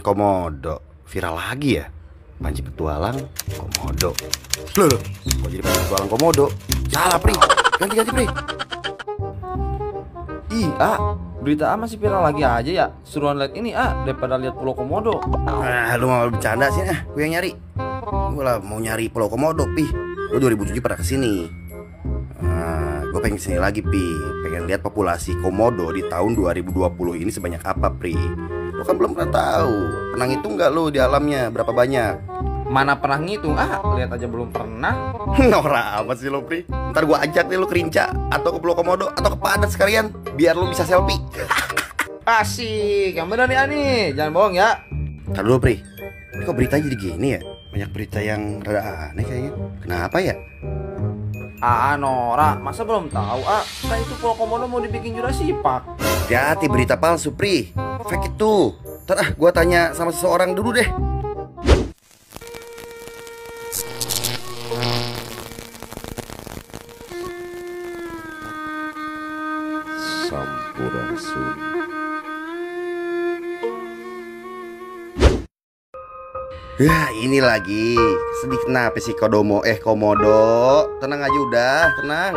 Komodo viral lagi ya? Panji petualang Komodo. Loh, kok jadi Panji petualang Komodo? Salah, Pri. Ganti, Pri. Ih, berita masih viral lagi aja ya. Suruhan lihat ini daripada lihat Pulau Komodo. Lu mau bercanda sih? Gue yang nyari. Gue lah mau nyari Pulau Komodo, Pi. Lu 2007 pernah kesini. Gue pengen kesini lagi, Pi. Pengen lihat populasi Komodo di tahun 2020 ini sebanyak apa, Pri. Lu kan belum pernah tahu. Pernah ngitung nggak lu di alamnya berapa banyak? Mana pernah ngitung? Lihat aja belum pernah. Nora apa sih lo, Pri? Ntar gue ajak nih lu ke Rinca atau ke Pulau Komodo atau ke Padat sekalian biar lu bisa selfie. Asik, yang bener nih Ani, jangan bohong ya. Ntar dulu, Pri. Ini kok berita jadi gini ya? Banyak berita yang rada aneh kayaknya. Kenapa ya? Nora, masa belum tahu? Kan itu Pulau Komodo mau dibikin Jurassic Park. Hati-hati, berita palsu, Pri. Fake itu. Ntar gue tanya sama seseorang dulu deh. Sampurasun. Ya ini lagi. Sedih kenapa sih Komodo? Tenang aja udah, tenang.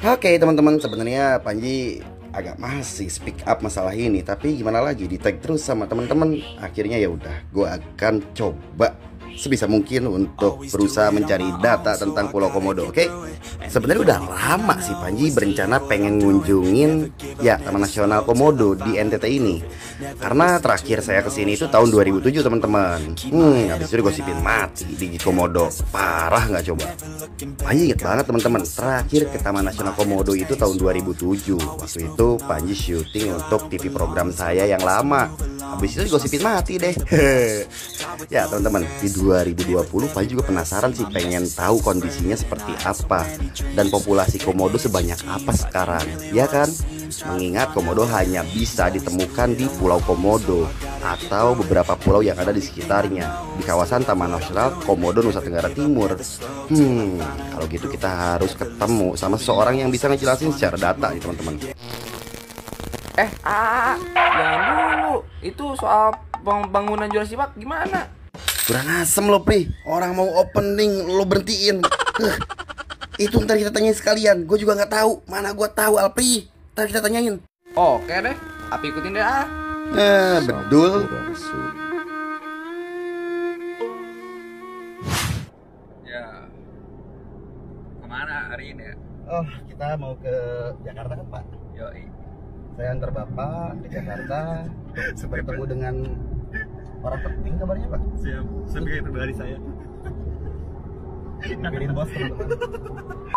Oke teman-teman, sebenarnya Panji agak masih speak up masalah ini, tapi gimana lagi, di tag terus sama teman-teman. Akhirnya ya udah, gue akan coba sebisa mungkin untuk berusaha mencari data tentang Pulau Komodo. Oke, sebenarnya udah lama sih Panji berencana pengen ngunjungin ya Taman Nasional Komodo di NTT ini. Karena terakhir saya kesini itu tahun 2007 teman-teman. Habis itu digosipin mati di Komodo. Parah nggak coba? Panji inget banget teman-teman, terakhir ke Taman Nasional Komodo itu tahun 2007. Waktu itu Panji syuting untuk TV program saya yang lama. Habis itu digosipin mati deh. Ya teman-teman, di 2020 Panji juga penasaran sih, pengen tahu kondisinya seperti apa dan populasi Komodo sebanyak apa sekarang, ya kan? Mengingat Komodo hanya bisa ditemukan di Pulau Komodo atau beberapa pulau yang ada di sekitarnya di kawasan Taman Nasional Komodo Nusa Tenggara Timur. Kalau gitu kita harus ketemu sama seseorang yang bisa ngejelasin secara data nih teman-teman. Jangan dulu. Itu soal bangunan Jurassic Park gimana? Kurang asem lo, Pri. Orang mau opening lo berhentiin. Itu ntar kita tanyain sekalian. Gue juga nggak tahu. Mana gue tahu, Alpi. Ntar kita tanyain. Oke deh, Api ikutin deh Betul. Ya, kemana hari ini ya? Oh, kita mau ke Jakarta kan, Pak? Yoi. Saya antar Bapak ke Jakarta untuk bertemu dengan orang penting, kabarnya, Pak? Siap, sebagai pribadi saya. Pilih bos, teman-teman.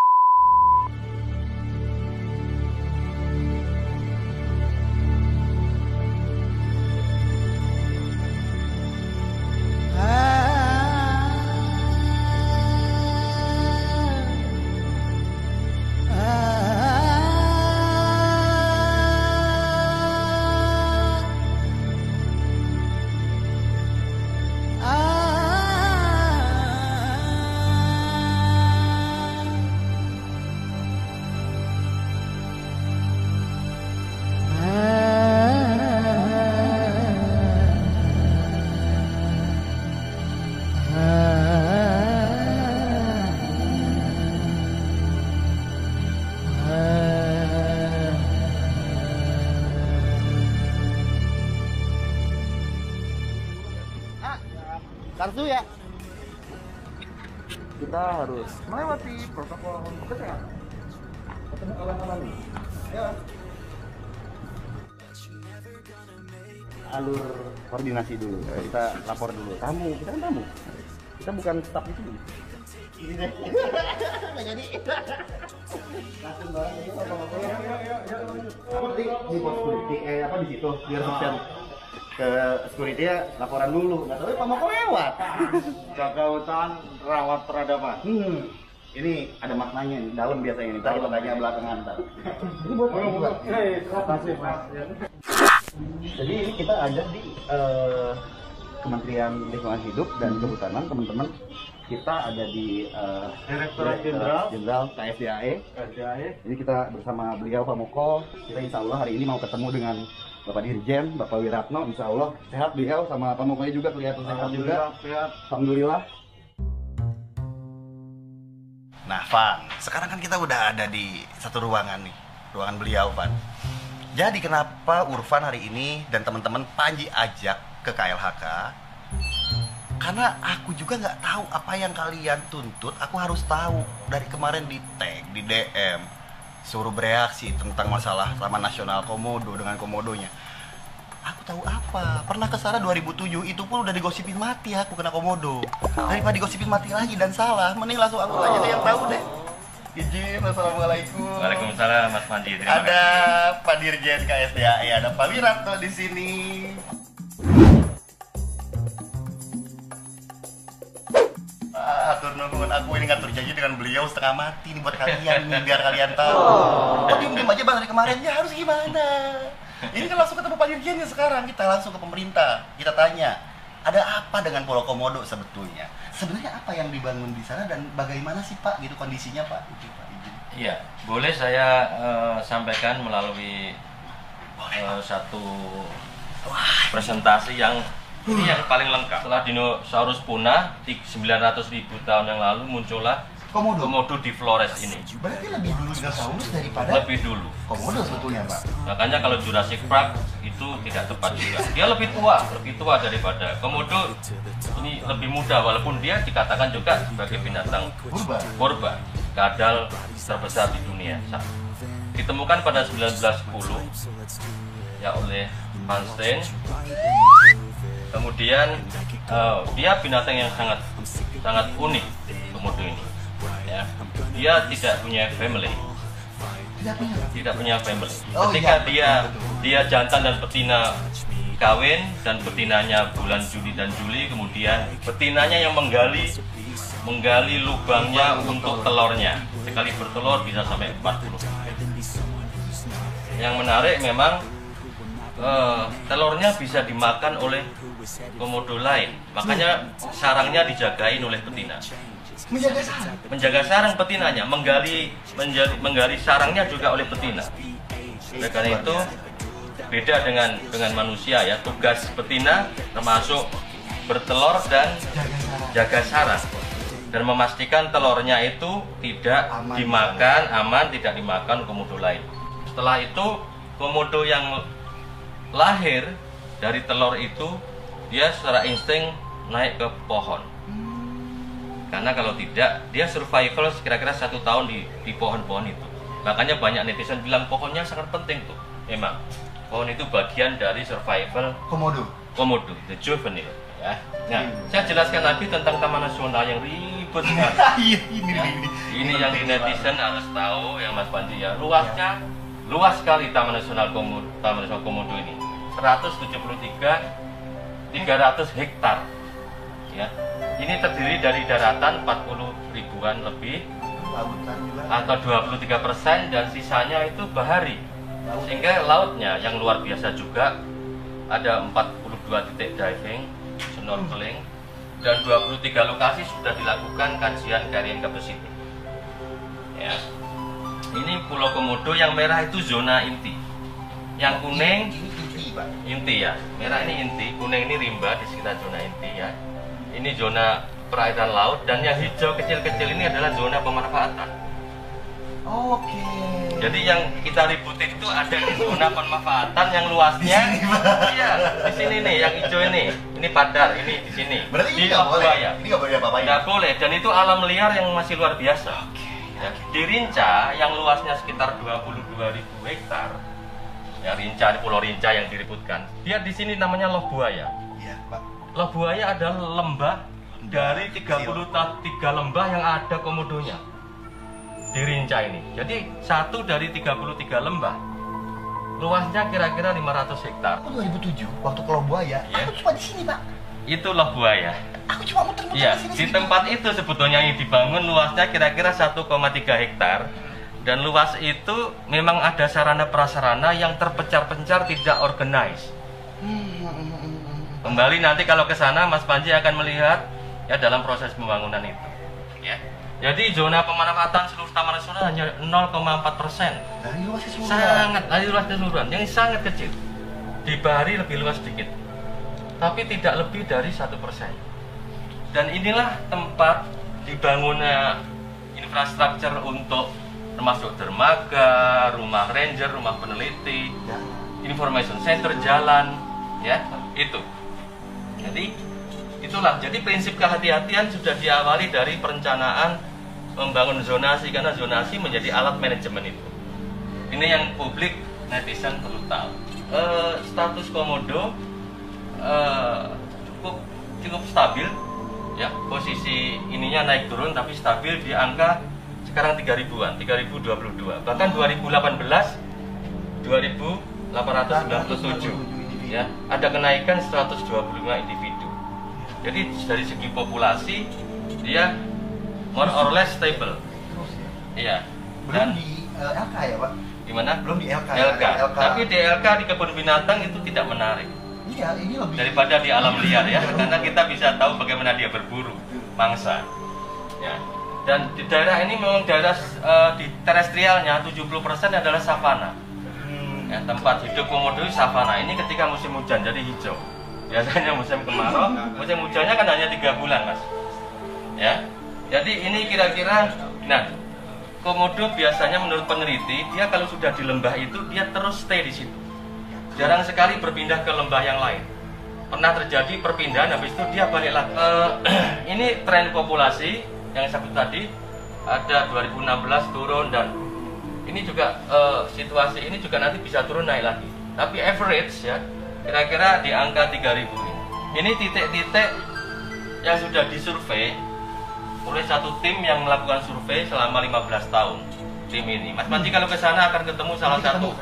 Kartu ya. Kita harus melewati protokol kesehatan. Ketemu kawan-kawan nih. Ya. Alur koordinasi dulu. Kita lapor dulu. Tamu, kita kan tamu. Kita bukan staf di sini. Ini deh. Nggak jadi. Langsung barang ini apa di pos security apa di situ biar sosial ke security ya laporan dulu. Nggak tahu ya Pak mau lewat. Jaga hutan, rawat peradaban. Ini ada maknanya nih, dalam biasanya nih. Kita tanya belakangan ntar. Ini buat juga. Makasih Mas. Jadi ini kita ada di Kementerian Lingkungan Hidup dan Kehutanan, teman-teman. Kita ada di Direktorat Jenderal KSDAE. KSDAE. Ini kita bersama beliau Pak Moko. Kita insya Allah hari ini mau ketemu dengan Bapak Dirjen, Bapak Wiratno, insya Allah sehat beliau sama Pak Mukonya juga kelihatan sehat juga. Sehat. Alhamdulillah. Nah, Van, sekarang kan kita udah ada di satu ruangan nih, ruangan beliau, Van. Jadi kenapa Urfan hari ini dan teman-teman Panji ajak ke KLHK? Karena aku juga nggak tahu apa yang kalian tuntut. Aku harus tahu. Dari kemarin di tag, di DM, suruh bereaksi tentang masalah Taman Nasional Komodo dengan komodonya. Aku tahu apa? Pernah ke sana 2007, itu pun udah digosipin mati aku kena komodo. Daripada digosipin mati lagi dan salah, mending langsung aku aja deh yang tahu deh. Izin, assalamualaikum. Waalaikumsalam Mas Panji. Terima Ada kasih. Pak Dirjen KSDAE, ada Pak Wiratno di sini. Atur nuhun, aku ini ngatur janji dengan beliau setengah mati nih buat kalian nih, biar kalian tahu. Kok diem aja bang dari kemarin, ya harus gimana? Ini kan langsung ketemu Pak Dirjen nih sekarang, kita langsung ke pemerintah, kita tanya, ada apa dengan Pulau Komodo sebetulnya? Sebenarnya apa yang dibangun di sana dan bagaimana sih Pak gitu kondisinya Pak? Itu Pak izin. Iya, boleh saya sampaikan melalui satu presentasi yang ini yang paling lengkap. Setelah dinosaurus punah 900.000 tahun yang lalu muncullah komodo di Flores ini. Berarti lebih dulu dinosaurus daripada Lebih dulu. komodo sebetulnya Pak? Makanya kalau Jurassic Park itu tidak tepat juga. Dia lebih tua daripada komodo. Ini lebih muda walaupun dia dikatakan juga sebagai binatang purba, kadal terbesar di dunia. Ditemukan pada 1910 ya oleh Manstein. Kemudian dia binatang yang sangat unik, komodo ini. Ya, dia tidak punya family. Tidak punya family. Ketika dia jantan dan betina kawin dan betinanya bulan Juni dan Juli, kemudian betinanya yang menggali lubangnya untuk telurnya. Sekali bertelur bisa sampai 40. Yang menarik memang telurnya bisa dimakan oleh komodo lain, makanya sarangnya dijagain oleh betina. Menjaga sarang betinanya, menggali sarangnya juga oleh betina. Oleh karena itu beda dengan manusia ya, tugas betina termasuk bertelur dan jaga sarang dan memastikan telurnya itu tidak aman, tidak dimakan komodo lain. Setelah itu komodo yang lahir dari telur itu dia secara insting naik ke pohon. Karena kalau tidak, dia survival kira-kira 1 tahun di pohon-pohon itu. Makanya banyak netizen bilang pohonnya sangat penting tuh. Memang pohon itu bagian dari survival komodo, the juvenile. Ya. Nah, saya jelaskan lagi tentang Taman Nasional yang ribet sekali. Ini yang di netizen harus tahu ya Mas Panji ya. Luas sekali Taman Nasional Komodo ini. 300 hektar. Ya. Ini terdiri dari daratan 40 ribuan lebih, atau 23%, dan sisanya itu bahari. Sehingga lautnya yang luar biasa juga, ada 42 titik diving, snorkeling, dan 23 lokasi sudah dilakukan kajian carrying capacity. Ya. Ini Pulau Komodo, yang merah itu zona inti, yang kuning inti ya, merah ini inti, kuning ini rimba di sekitar zona inti ya. Ini zona perairan laut, dan yang hijau kecil-kecil ini adalah zona pemanfaatan. Oke. Jadi yang kita ributin itu ada di zona pemanfaatan yang luasnya. Iya, di sini nih, yang hijau ini padar, ini di sini. Berarti di ini nggak boleh. ya. Ini nggak boleh apa-apain. Nggak boleh, dan itu alam liar yang masih luar biasa. Ya, di Rinca yang luasnya sekitar 22.000 hektar. Ya, Rinca, Pulau Rinca yang diributkan. Dia di sini namanya Loh Buaya. Iya, Pak. Loh Buaya adalah lembah dari 33 lembah yang ada komodonya di Rinca ini. Jadi satu dari 33 lembah luasnya kira-kira 500 hektar. Aku 2007 waktu ke Loh Buaya, Ya. aku cuma di sini Pak. Itu Loh Buaya. Aku cuma muter-muter Iya, di sini. di tempat itu sebetulnya yang dibangun luasnya kira-kira 1,3 hektar. Dan luas itu memang ada sarana prasarana yang terpencar-pencar, tidak organize. Kembali nanti kalau ke sana Mas Panji akan melihat ya dalam proses pembangunan itu. Ya. Jadi zona pemanfaatan seluruh Taman Nasional hanya 0,4%. Dari luas keseluruhan. Dari luas keseluruhan, yang sangat kecil. di Bahari lebih luas sedikit, tapi tidak lebih dari 1%. Dan inilah tempat dibangunnya infrastruktur untuk termasuk dermaga, rumah ranger, rumah peneliti, information center, jalan, ya itu. Jadi itulah. Jadi prinsip kehati-hatian sudah diawali dari perencanaan membangun zonasi, karena zonasi menjadi alat manajemen itu. Ini yang publik netizen perlu tahu. Status komodo cukup stabil, ya, posisi ininya naik turun tapi stabil di angka sekarang 3000-an, 3022. Bahkan 2018 2897, ya, ada kenaikan 125 individu. Jadi dari segi populasi dia more or less stable. Iya. Belum di LK ya, Pak? Gimana? Belum di LK. LK. Tapi di LK di kebun binatang itu tidak menarik. Iya, ini lebih Daripada di alam liar, ya, karena kita bisa tahu bagaimana dia berburu mangsa. Ya. Dan di daerah ini memang daerah di terestrialnya 70% adalah savana. Ya, tempat hidup komodo savana. Ini ketika musim hujan jadi hijau. Biasanya musim kemarau, musim hujannya kan hanya 3 bulan, Mas. Ya. Jadi ini kira-kira, nah, komodo biasanya menurut peneliti dia kalau sudah di lembah itu dia terus stay di situ. Jarang sekali berpindah ke lembah yang lain. Pernah terjadi perpindahan, habis itu dia balik lagi. Ini tren populasi yang saya sebut tadi, ada 2016 turun, dan ini juga situasi ini juga nanti bisa turun naik lagi. Tapi average, ya, kira-kira di angka 3000 ini. Ini titik-titik yang sudah disurvei oleh satu tim yang melakukan survei selama 15 tahun. Tim ini, Mas Panji kalau ke sana akan ketemu salah satu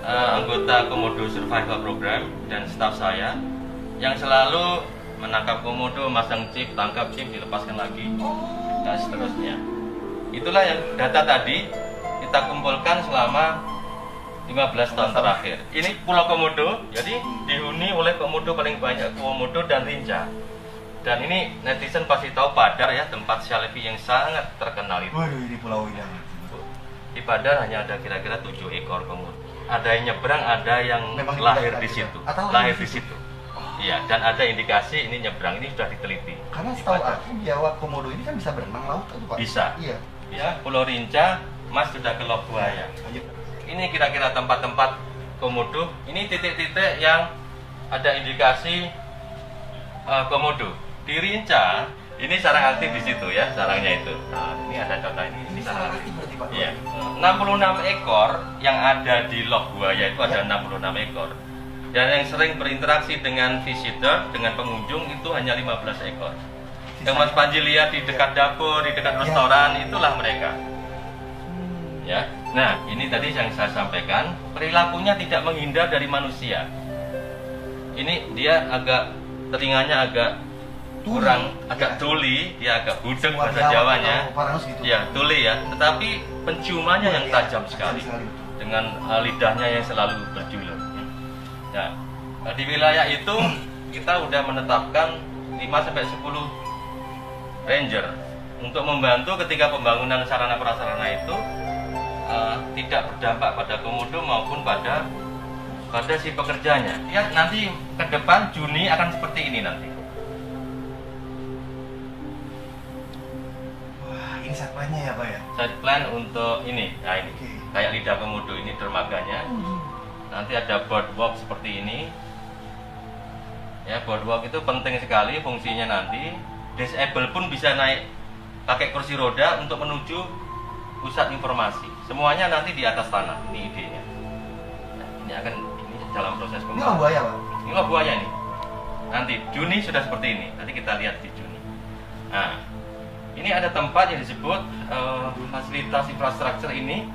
anggota Komodo Survival Program dan staf saya yang selalu menangkap komodo, masang chip, tangkap chip, dilepaskan lagi, dan seterusnya. Itulah yang data tadi kita kumpulkan selama 15 tahun terakhir. Ini Pulau Komodo, jadi dihuni oleh komodo paling banyak, komodo dan rinca. Dan ini netizen pasti tahu Padar, ya, tempat Shelley yang sangat terkenal itu. Waduh, ini pulau ini. Di Padar hanya ada kira-kira 7 ekor komodo. Ada yang nyebrang, ada yang Memang lahir tidak di juga. situ. Atau Lahir di di situ. Iya, dan ada indikasi ini nyebrang, ini sudah diteliti. Karena Di setahu Padar. aku Jawa komodo ini kan bisa berenang laut kan, Pak? Bisa. Iya. Ya, Pulau Rinca, Mas sudah ke Lok Buaya. Ini kira-kira tempat-tempat komodo. Ini titik-titik yang ada indikasi komodo. Di Rinca, ini sarang aktif di situ, ya, sarangnya itu. Nah, ini ada data ini sarang aktif. berarti, Pak. Iya. 66 ekor yang ada di Lok Buaya itu ada 66 ekor. Dan yang sering berinteraksi dengan visitor, dengan pengunjung itu hanya 15 ekor. Yang Mas Panji lihat di dekat dapur, di dekat restoran, itulah mereka. Ya. Nah, ini tadi yang saya sampaikan, perilakunya tidak menghindar dari manusia. Ini dia agak, telinganya agak kurang, agak tuli, dia agak budek bahasa Jawanya. Ya, tuli, ya. Tetapi penciumannya yang tajam sekali, dengan lidahnya yang selalu berjulur. Nah, di wilayah itu kita sudah menetapkan 5-10 ranger untuk membantu ketika pembangunan sarana prasarana itu tidak berdampak pada komodo maupun pada si pekerjanya. Ya, nanti ke depan Juni akan seperti ini nanti. Wah, ini set plan-nya ya, Pak, ya? Set plan untuk ini, nah ini, Oke. kayak lidah komodo ini dermaganya. Nanti ada boardwalk seperti ini. Ya, boardwalk itu penting sekali fungsinya nanti. Disable pun bisa naik pakai kursi roda untuk menuju pusat informasi. Semuanya nanti di atas tanah. Ini idenya. Nah, ini dalam proses Ini pembangunan. Lok Buaya, Pak? Ini Lok Buaya nih. Nanti Juni sudah seperti ini. Nanti kita lihat di Juni. Nah, ini ada tempat yang disebut fasilitas infrastruktur ini.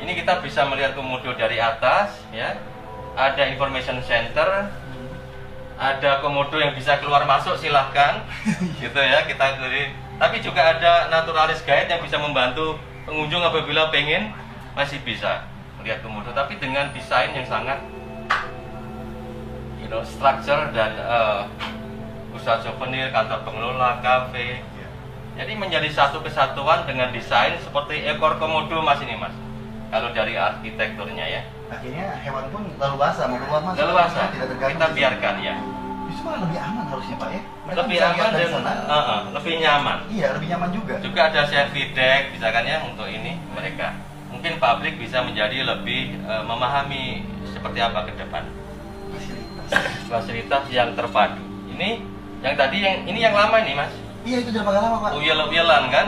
Ini kita bisa melihat komodo dari atas, ya. Ada information center, ada komodo yang bisa keluar masuk, silahkan, gitu ya. Kita tapi juga ada naturalis guide yang bisa membantu pengunjung apabila pengen, masih bisa melihat komodo, tapi dengan desain yang sangat, structure dan usaha souvenir, kantor pengelola, kafe. Jadi menjadi satu kesatuan dengan desain seperti ekor komodo, Mas, ini, Mas. kalau dari arsitekturnya ya. Akhirnya hewan pun leluasa mau keluar masuk. Leluasa. Tidak terganggu. Kita biarkan ya. Justru malah lebih aman harusnya Pak ya. Mereka Lebih bisa aman lihat dari dan sana. lebih nyaman. Iya, lebih nyaman juga. Juga ada safety deck misalkan ya untuk ini mereka. Mungkin publik bisa menjadi lebih memahami seperti apa ke depan. Fasilitas yang terpadu. Ini yang tadi ini yang lama ini Mas. Iya, itu udah agak lama Pak. Uyel-uyelan kan,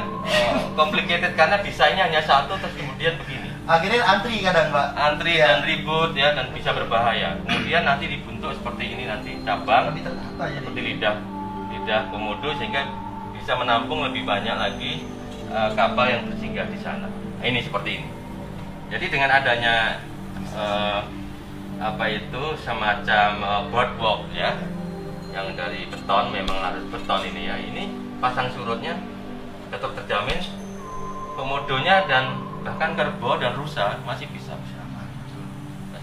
complicated karena desainnya hanya satu terus kemudian begini. Akhirnya antri kadang Pak. Antri Iya. dan ribut ya dan bisa berbahaya. Kemudian nanti dibentuk seperti ini nanti cabang Lebih tertata ya. seperti lidah komodo sehingga bisa menampung lebih banyak lagi kapal yang bersinggah di sana. Nah, ini seperti ini. Jadi dengan adanya apa itu semacam boardwalk ya, yang dari beton, memang harus beton ini ya. Ini pasang surutnya tetap terjamin, komodonya dan bahkan kerbau dan rusa masih bisa.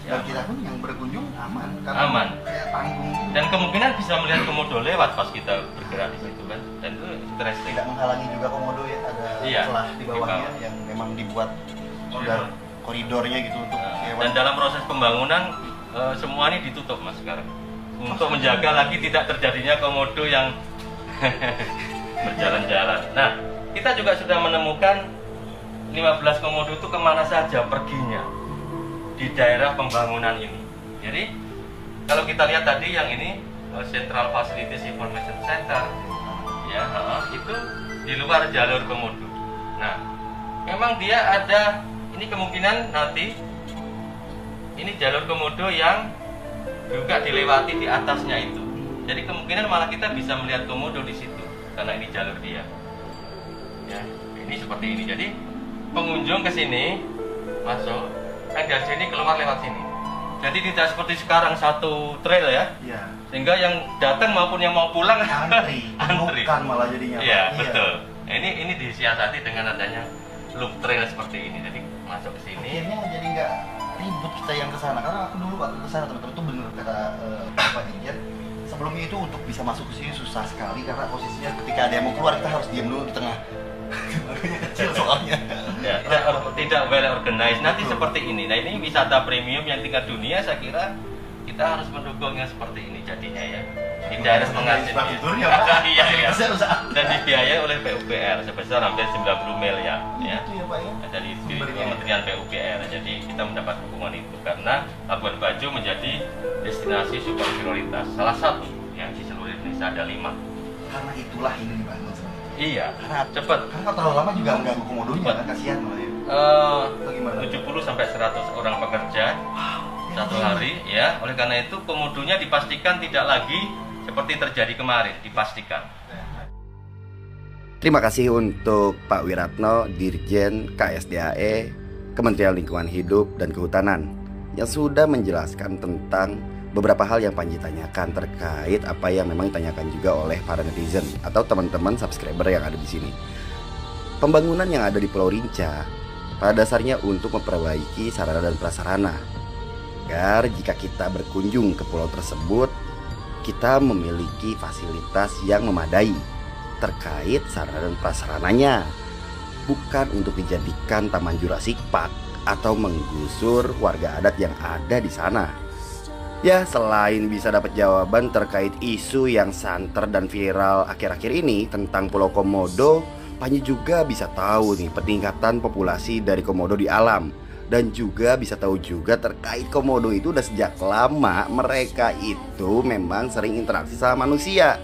Dan kita pun yang berkunjung aman. Karena Aman. Kayak tanggung gitu. Dan kemungkinan bisa melihat komodo lewat pas kita bergerak di situ kan. Dan itu interesting. Tidak menghalangi juga komodo ya, ada Iya, celah di di bawahnya bawah. yang memang dibuat Koridor. koridornya gitu untuk hewan. Dan dalam proses pembangunan semua ini ditutup Mas sekarang untuk menjaga lagi tidak terjadinya komodo yang berjalan-jalan. Nah, kita juga sudah menemukan 15 komodo itu kemana saja perginya di daerah pembangunan ini. Jadi kalau kita lihat tadi yang ini Central Facilities Information Center ya, itu di luar jalur komodo. Nah, memang dia ada ini kemungkinan nanti ini jalur komodo yang juga dilewati di atasnya itu. Jadi kemungkinan malah kita bisa melihat komodo di situ karena ini jalur dia. Ya, ini seperti ini. Jadi pengunjung ke sini masuk, dari sini keluar lewat sini. Jadi tidak seperti sekarang satu trail ya. Iya. Sehingga yang datang maupun yang mau pulang Antri, antri. bukan malah jadinya. Pak. Iya, betul. Nah, ini disiasati dengan adanya loop trail seperti ini. Jadi masuk ke sini. Akhirnya jadi nggak ribut kita yang ke sana, karena aku dulu waktu ke sana teman-teman itu benar kata Pak Dirjen. Sebelumnya itu untuk bisa masuk ke sini susah sekali karena posisinya ketika ada yang mau keluar kita harus diam dulu di tengah. Makanya kecil soalnya. Ya, tidak well organized. Nanti seperti ini. Nah, ini wisata premium yang tingkat dunia, saya kira kita harus mendukungnya seperti ini jadinya ya. Di daerah penghasil. Infrastrukturnya, Pak. Iya, iya. Besar. Dan dibiayai oleh PUPR sebesar hampir 90 miliar ya. Itu ya Pak ya. Dari Kementerian PUPR. Jadi kita mendapat dukungan itu karena Labuan Bajo menjadi destinasi super prioritas. Salah satu yang di seluruh Indonesia ada 5. Karena itulah ini dibangun sebenarnya. Iya, Karena cepat. Karena kalau terlalu lama juga mengganggu komodonya kan kasihan malah ya. Atau gimana? 70 sampai 100 orang pekerja satu hari ya. Oleh karena itu komodonya dipastikan tidak lagi seperti terjadi kemarin, dipastikan. Terima kasih untuk Pak Wiratno, Dirjen KSDAE, Kementerian Lingkungan Hidup dan Kehutanan yang sudah menjelaskan tentang beberapa hal yang Panji tanyakan terkait apa yang memang ditanyakan juga oleh para netizen atau teman-teman subscriber yang ada di sini. Pembangunan yang ada di Pulau Rinca pada dasarnya untuk memperbaiki sarana dan prasarana agar jika kita berkunjung ke pulau tersebut kita memiliki fasilitas yang memadai terkait sarana dan prasarananya, bukan untuk dijadikan taman Jurassic Park atau menggusur warga adat yang ada di sana. Ya, selain bisa dapat jawaban terkait isu yang santer dan viral akhir-akhir ini tentang Pulau Komodo, Panji juga bisa tahu nih peningkatan populasi dari komodo di alam. Dan juga bisa tahu juga terkait komodo itu udah sejak lama mereka itu memang sering interaksi sama manusia.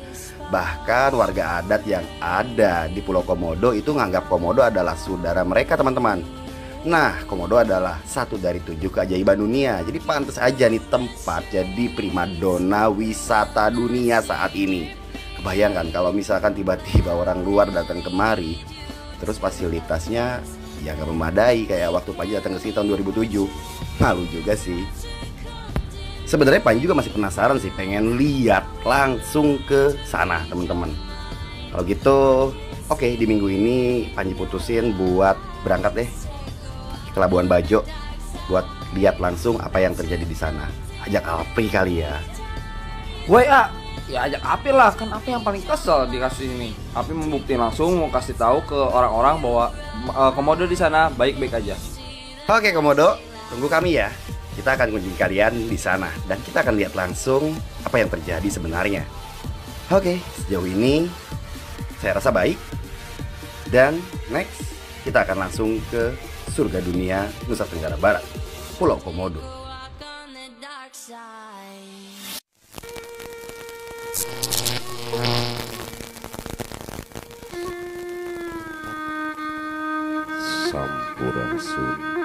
Bahkan warga adat yang ada di Pulau Komodo itu menganggap komodo adalah saudara mereka teman-teman. Nah, komodo adalah satu dari 7 keajaiban dunia. Jadi pantas aja nih tempat jadi primadona wisata dunia saat ini. Kebayangkan kalau misalkan tiba-tiba orang luar datang kemari, terus fasilitasnya ya nggak memadai kayak waktu Panji datang ke sini tahun 2007. Malu juga sih. Sebenarnya Panji juga masih penasaran sih, pengen lihat langsung ke sana teman-teman. Kalau gitu, oke, di minggu ini Panji putusin buat berangkat deh ke Labuan Bajo buat lihat langsung apa yang terjadi di sana. Ajak Apri kali ya. Woi ya ajak Api lah, kan Api yang paling kesel di kasus ini. Api membuktiin langsung, mau kasih tahu ke orang-orang bahwa komodo di sana baik-baik aja. Oke Komodo, tunggu kami ya. Kita akan kunjungi kalian di sana dan kita akan lihat langsung apa yang terjadi sebenarnya. Oke, sejauh ini saya rasa baik. Dan next kita akan langsung ke surga dunia Nusa Tenggara Barat, Pulau Komodo. Sampurasun.